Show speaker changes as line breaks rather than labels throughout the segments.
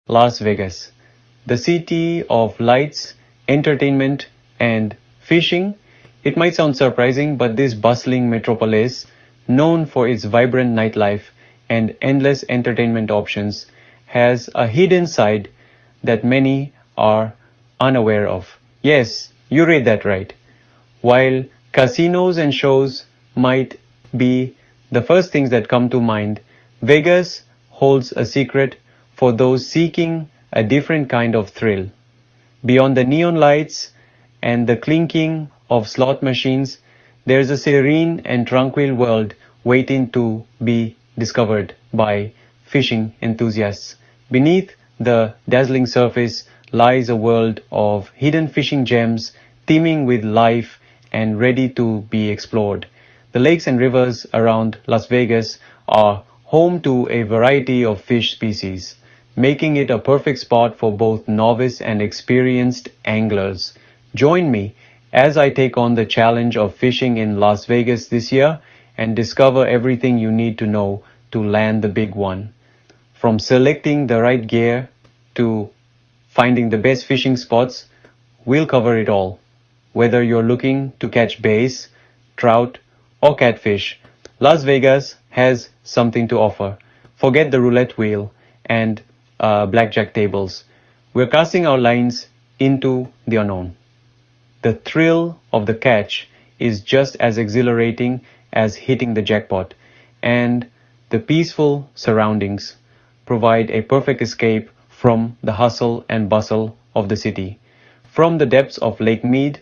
Las Vegas, the city of lights, entertainment, and fishing. It might sound surprising, but this bustling metropolis, known for its vibrant nightlife and endless entertainment options, has a hidden side that many are unaware of. Yes, you read that right. While casinos and shows might be the first things that come to mind, Vegas holds a secret for those seeking a different kind of thrill. Beyond the neon lights and the clinking of slot machines, there's a serene and tranquil world waiting to be discovered by fishing enthusiasts. Beneath the dazzling surface lies a world of hidden fishing gems teeming with life and ready to be explored. The lakes and rivers around Las Vegas are home to a variety of fish species, making it a perfect spot for both novice and experienced anglers. Join me as I take on the challenge of fishing in Las Vegas this year and discover everything you need to know to land the big one. From selecting the right gear to finding the best fishing spots, we'll cover it all. Whether you're looking to catch bass, trout, or catfish, Las Vegas has something to offer. Forget the roulette wheel and blackjack tables. We're casting our lines into the unknown. The thrill of the catch is just as exhilarating as hitting the jackpot, and the peaceful surroundings provide a perfect escape from the hustle and bustle of the city. From the depths of Lake Mead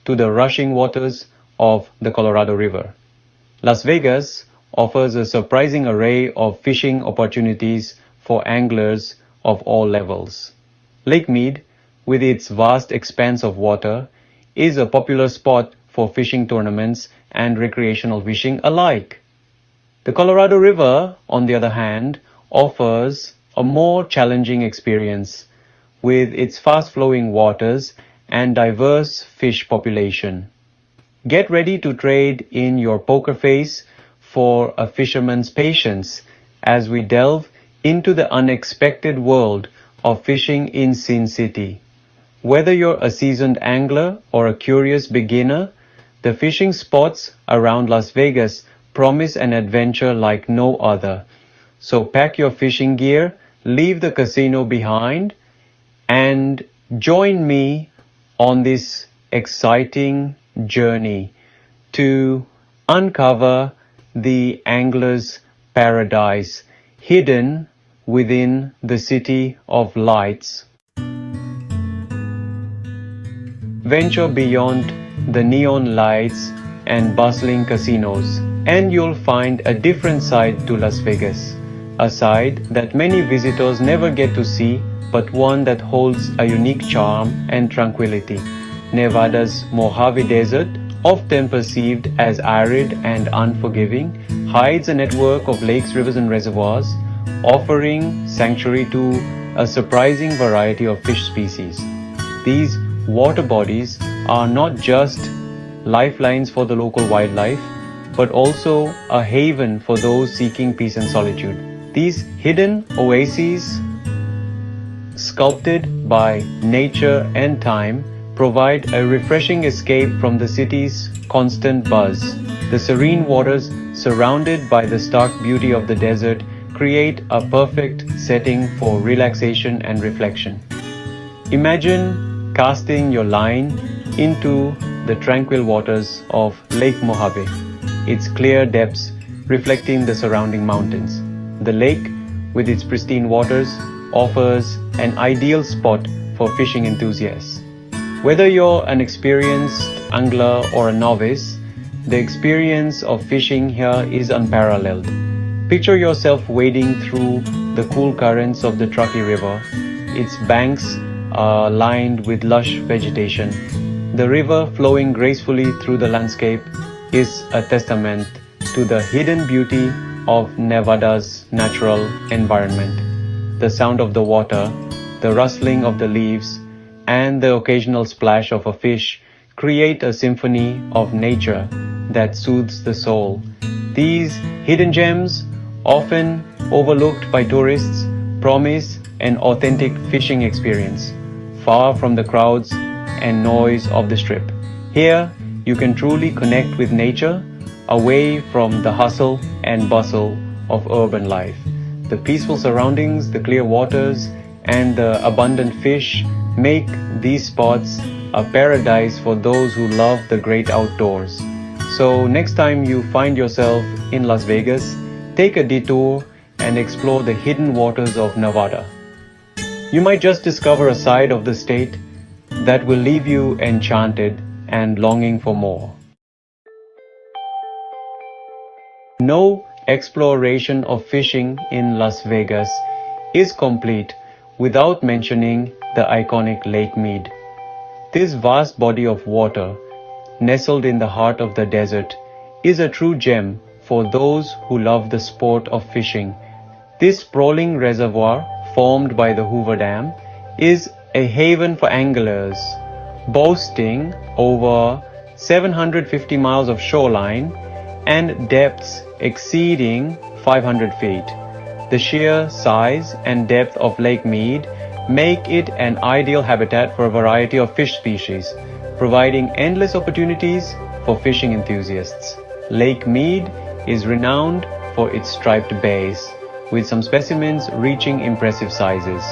to the rushing waters of the Colorado River, Las Vegas offers a surprising array of fishing opportunities for anglers of all levels. Lake Mead, with its vast expanse of water, is a popular spot for fishing tournaments and recreational fishing alike. The Colorado River, on the other hand, offers a more challenging experience with its fast-flowing waters and diverse fish population. Get ready to trade in your poker face for a fisherman's patience as we delve into the unexpected world of fishing in Sin City. Whether you're a seasoned angler or a curious beginner, the fishing spots around Las Vegas promise an adventure like no other. So pack your fishing gear, leave the casino behind, and join me on this exciting journey to uncover the angler's paradise hidden within the city of lights. Venture beyond the neon lights and bustling casinos, and you'll find a different side to Las Vegas, a side that many visitors never get to see, but one that holds a unique charm and tranquility. Nevada's Mojave Desert, often perceived as arid and unforgiving, hides a network of lakes, rivers, and reservoirs, offering sanctuary to a surprising variety of fish species. These water bodies are not just lifelines for the local wildlife, but also a haven for those seeking peace and solitude. These hidden oases, sculpted by nature and time, provide a refreshing escape from the city's constant buzz. The serene waters, surrounded by the stark beauty of the desert, create a perfect setting for relaxation and reflection. Imagine casting your line into the tranquil waters of Lake Mojave, its clear depths reflecting the surrounding mountains. The lake, with its pristine waters, offers an ideal spot for fishing enthusiasts. Whether you're an experienced angler or a novice, the experience of fishing here is unparalleled. Picture yourself wading through the cool currents of the Truckee River. Its banks are lined with lush vegetation. The river, flowing gracefully through the landscape, is a testament to the hidden beauty of Nevada's natural environment. The sound of the water, the rustling of the leaves, and the occasional splash of a fish create a symphony of nature that soothes the soul. These hidden gems, often overlooked by tourists, promise an authentic fishing experience, far from the crowds and noise of the strip. Here, you can truly connect with nature, away from the hustle and bustle of urban life. The peaceful surroundings, the clear waters, and the abundant fish make these spots a paradise for those who love the great outdoors. So next time you find yourself in Las Vegas, take a detour and explore the hidden waters of Nevada. You might just discover a side of the state that will leave you enchanted and longing for more. No exploration of fishing in Las Vegas is complete without mentioning the iconic Lake Mead. This vast body of water, nestled in the heart of the desert, is a true gem for those who love the sport of fishing. This sprawling reservoir, formed by the Hoover Dam, is a haven for anglers, boasting over 750 miles of shoreline and depths exceeding 500 feet. The sheer size and depth of Lake Mead make it an ideal habitat for a variety of fish species, providing endless opportunities for fishing enthusiasts. Lake Mead is renowned for its striped bass, with some specimens reaching impressive sizes.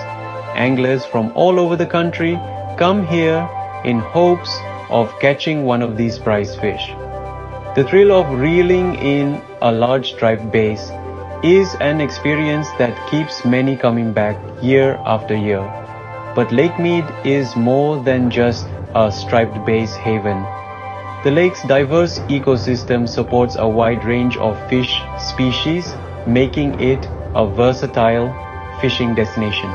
Anglers from all over the country come here in hopes of catching one of these prized fish. The thrill of reeling in a large striped bass is an experience that keeps many coming back year after year. But Lake Mead is more than just a striped bass haven. The lake's diverse ecosystem supports a wide range of fish species, making it a versatile fishing destination.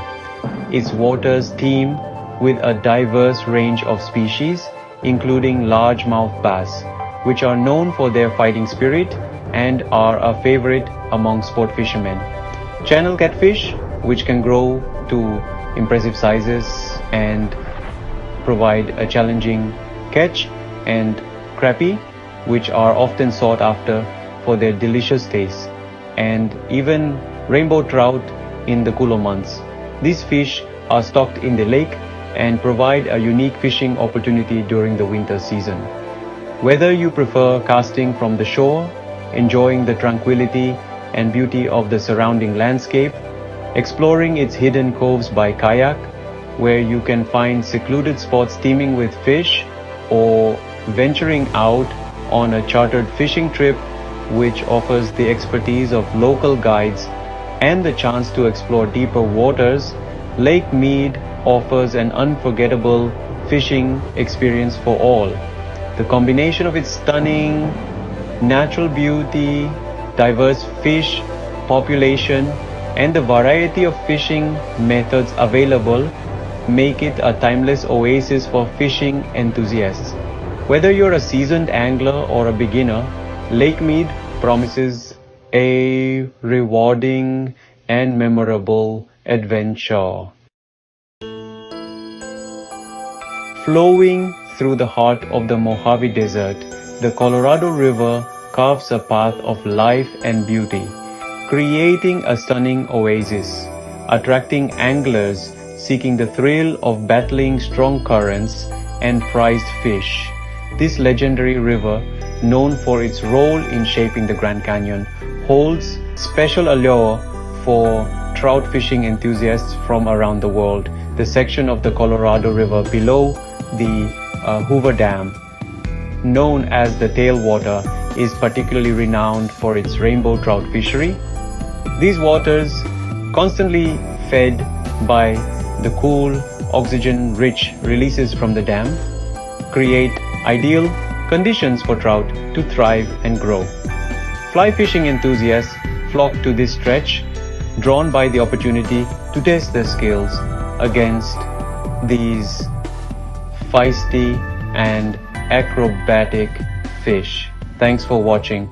Its waters teem with a diverse range of species, including largemouth bass, which are known for their fighting spirit and are a favorite among sport fishermen. Channel catfish, which can grow to impressive sizes and provide a challenging catch, and crappie, which are often sought after for their delicious taste, and even rainbow trout in the cooler months. These fish are stocked in the lake and provide a unique fishing opportunity during the winter season. Whether you prefer casting from the shore, enjoying the tranquility and beauty of the surrounding landscape, exploring its hidden coves by kayak, where you can find secluded spots teeming with fish, or venturing out on a chartered fishing trip which offers the expertise of local guides and the chance to explore deeper waters, Lake Mead offers an unforgettable fishing experience for all. The combination of its stunning natural beauty, diverse fish population, and the variety of fishing methods available make it a timeless oasis for fishing enthusiasts. Whether you're a seasoned angler or a beginner, Lake Mead promises a rewarding and memorable adventure. Flowing through the heart of the Mojave Desert, the Colorado River carves a path of life and beauty, creating a stunning oasis, attracting anglers seeking the thrill of battling strong currents and prized fish. This legendary river, known for its role in shaping the Grand Canyon, holds special allure for trout fishing enthusiasts from around the world. The section of the Colorado River below the Hoover Dam, known as the Tailwater, is particularly renowned for its rainbow trout fishery. These waters, constantly fed by the cool, oxygen-rich releases from the dam, create ideal conditions for trout to thrive and grow. Fly fishing enthusiasts flock to this stretch, drawn by the opportunity to test their skills against these feisty and acrobatic fish. Thanks for watching.